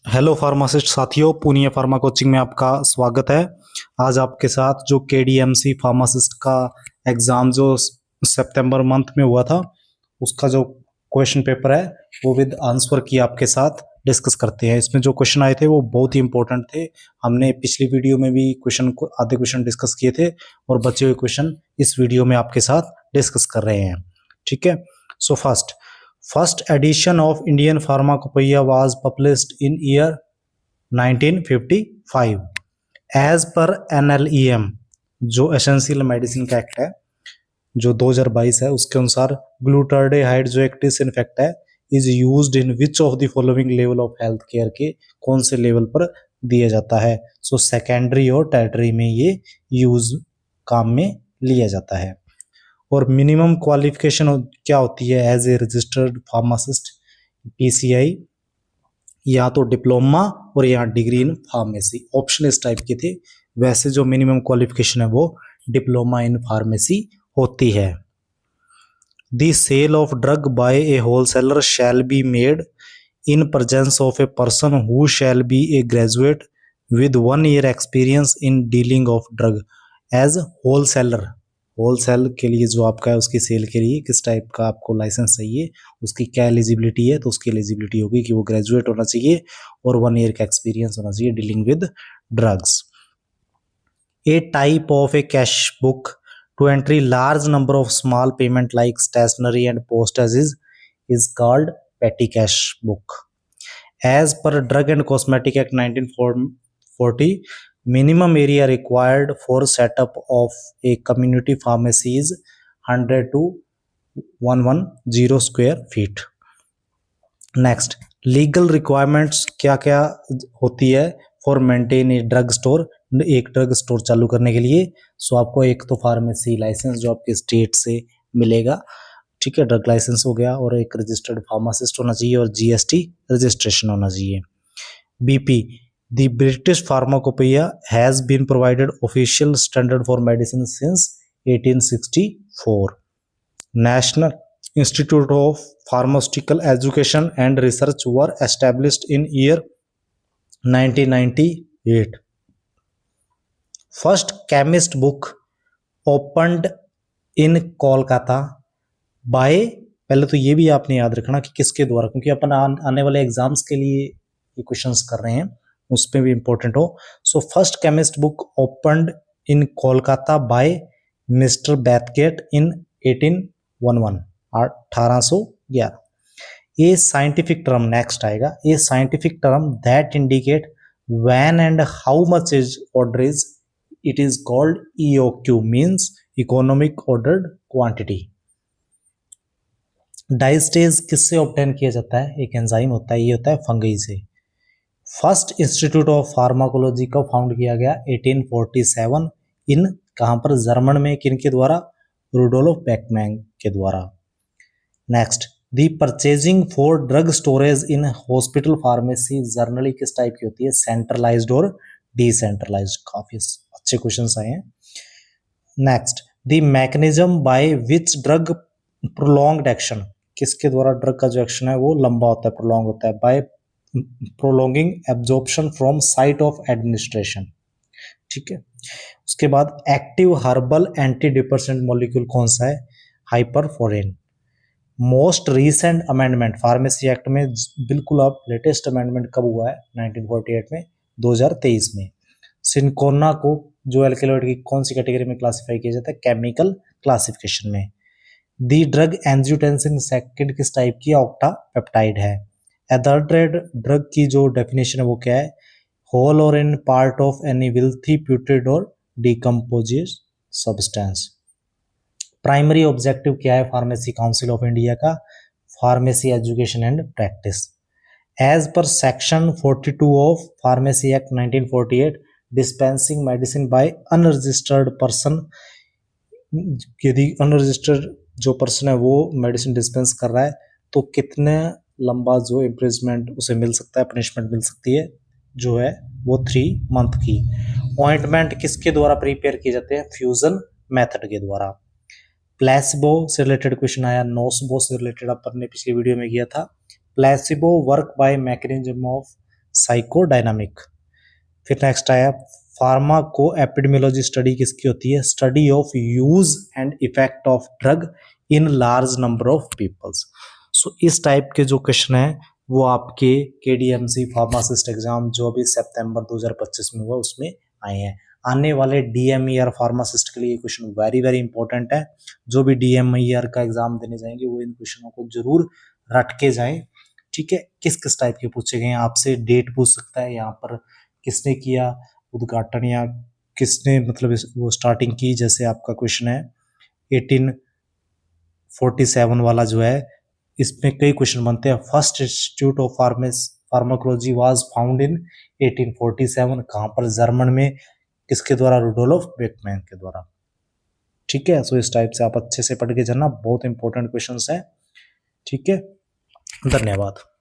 Hello pharmacist साथियों, Poonia pharma coaching में आपका स्वागत है। आज आपके साथ जो केडीएमसी फार्मासिस्ट का एग्ज़ाम जो सितंबर मंथ में हुआ था, उसका जो क्वेश्चन पेपर है वो विद आंसर की आपके साथ डिस्कस करते हैं। इसमें जो क्वेश्चन आए थे वो बहुत ही इंपॉर्टेंट थे। हमने पिछली वीडियो में भी आधे क्वेश्चन डिस्कस किए थे और बचे हुए क्वेश्चन इस वीडियो में आपके साथ डिस्कस कर रहे हैं। ठीक है, सो First edition of Indian Pharmacopoeia was published in year 1955 as per NLEM, जो एसेंशियल मेडिसिन का एक्ट है जो 2022 है, उसके अनुसार ग्लूटार्डिहाइड जो एक डिसइंफेक्ट है is used in which of the following level of health care के कौन से लेवल पर दिया जाता है। सो सेकेंडरी और टर्टरी में ये यूज काम में लिया जाता है। और मिनिमम क्वालिफिकेशन क्या होती है as a registered pharmacist, PCI या तो डिप्लोमा और या डिग्री इन फार्मेसी। ऑप्शन इस टाइप के थे। वैसे जो मिनिमम क्वालिफिकेशन है वो डिप्लोमा इन फार्मेसी होती है। The sale of drug by a wholesaler shall be made in presence of a person who shall be a graduate with 1 year experience in dealing of drug as wholesaler. Wholesale के लिए जो आपका है उसकी cell के लिए किस type का आपको लाइसेंस चाहिए, उसकी क्या एलिजिबिलिटी है, तो उसकी एलिजिबिलिटी होगी कि वो ग्रेजुएट होना चाहिए और 1 year का एक्सपीरियंस होना चाहिए dealing with drugs. A type of a cash book to entry large number of small payment like stationery and postage is called petty cash book. As per Drug and Cosmetic Act 1940, minimum area required for setup of a community pharmacy is 100 to 110 square feet. Next, legal requirements क्या क्या होती है for maintain a drug store, एक drug store चालू करने के लिए। सो आपको एक तो फार्मेसी लाइसेंस जो आपके स्टेट से मिलेगा, ठीक है, ड्रग लाइसेंस हो गया, और एक रजिस्टर्ड फार्मासिस्ट होना चाहिए और जीएसटी रजिस्ट्रेशन होना चाहिए। BP, the British pharmacopoeia has been provided official standard for medicine since 1864। National Institute of Pharmaceutical Education and Research were established in year 1998। First chemist book opened in Kolkata by, पहले तो ये भी आपने याद रखना कि किसके द्वारा, क्योंकि अपन आने वाले एग्जाम्स के लिए ये क्वेश्चंस कर रहे हैं, उसमें भी इंपॉर्टेंट हो। So first chemist book opened in Kolkata by mister Bathgate in 1811। ये साइंटिफिक टर्म नेक्स्ट आएगा, ये scientific term that indicate when and how much is order is, it is called EOQ, means economic ordered quantity. Diastase किससे obtain किया जाता है, एक enzyme होता है, ये होता है फंगी से। फर्स्ट इंस्टीट्यूट ऑफ फार्माकोलॉजी का फाउंड किया गया 1847 इन कहाँ पर, जर्मन में, किनके द्वारा, रुडोल्फ बेकमैन के द्वारा। Next, the purchasing for drug storage in hospital pharmacy generally किस टाइप की होती है, सेंट्रलाइज्ड और डिसेंट्रलाइज्ड। काफी अच्छे क्वेश्चंस आए हैं। Next, the mechanism by which drug prolonged action, किसके द्वारा ड्रग का जो एक्शन है वो लंबा होता है, प्रोलॉन्ग होता है, by prolonging absorption from site of administration. ठीक है, उसके बाद active herbal anti depressant molecule कौन सा है, hyperforin. Most recent amendment pharmacy act में, बिल्कुल अब लेटेस्ट अमेंडमेंट कब हुआ है, 1948 में, 2023 में। सिनकोना को जो एल्केलॉइड की कौन सी कैटेगरी में क्लासिफाई किया जाता है, केमिकल क्लासिफिकेशन में। दी ड्रग एंजियोटेंसिन सेकंड किस टाइप की, ऑक्टा पेप्टाइड है। एडल्ट्रेट ड्रग की जो डेफिनेशन है वो क्या है, होल और in part of any filthy putrid और डिकम्पोजिस सब्सटेंस। प्राइमरी ऑब्जेक्टिव क्या है फार्मेसी काउंसिल ऑफ इंडिया का, pharmacy education and practice. As per section 42 of pharmacy act 1948, dispensing medicine by unregistered person, यदि अनरजिस्टर्ड जो person है वो medicine dispense कर रहा है तो कितने लंबा जो इम्प्रिजमेंट उसे मिल सकता है, पनिशमेंट मिल सकती है, जो है वो 3 month की। ऑइंटमेंट किसके द्वारा प्रिपेयर किए जाते हैं, फ्यूजन मेथड के द्वारा। प्लेसिबो से रिलेटेड क्वेश्चन आया, नोसबो से रिलेटेड अपन ने पिछली वीडियो में किया था। Placebo work by mechanism of psychodynamic. फिर नेक्स्ट आया फार्माको एपिडेमियोलॉजी स्टडी किसकी होती है? Study of use and effect of drug in large number of peoples. So इस टाइप के जो क्वेश्चन है वो आपके केडीएमसी फार्मासिस्ट एग्जाम जो अभी सितंबर 2025 में हुआ उसमें आए हैं। आने वाले डीएमईआर फार्मासिस्ट के लिए ये क्वेश्चन वेरी वेरी इंपॉर्टेंट है। जो भी डीएमईआर का एग्जाम देने जाएंगे वो इन क्वेश्चनों को जरूर रट के जाएं। ठीक है, किस किस टाइप के पूछे गए हैं आपसे, डेट पूछ सकता है यहाँ पर, किसने किया उद्घाटन या किसने मतलब वो स्टार्टिंग की। जैसे आपका क्वेश्चन है 1847 वाला जो है, इसमें कई क्वेश्चन बनते हैं। First institute of pharmacology was found in 1847, कहाँ पर? जर्मन में। किसके द्वारा? रुडोल्फ बेकमैन के द्वारा। ठीक है, सो इस टाइप से आप अच्छे से पढ़ के जाना, बहुत इंपॉर्टेंट क्वेश्चंस है। ठीक है, धन्यवाद।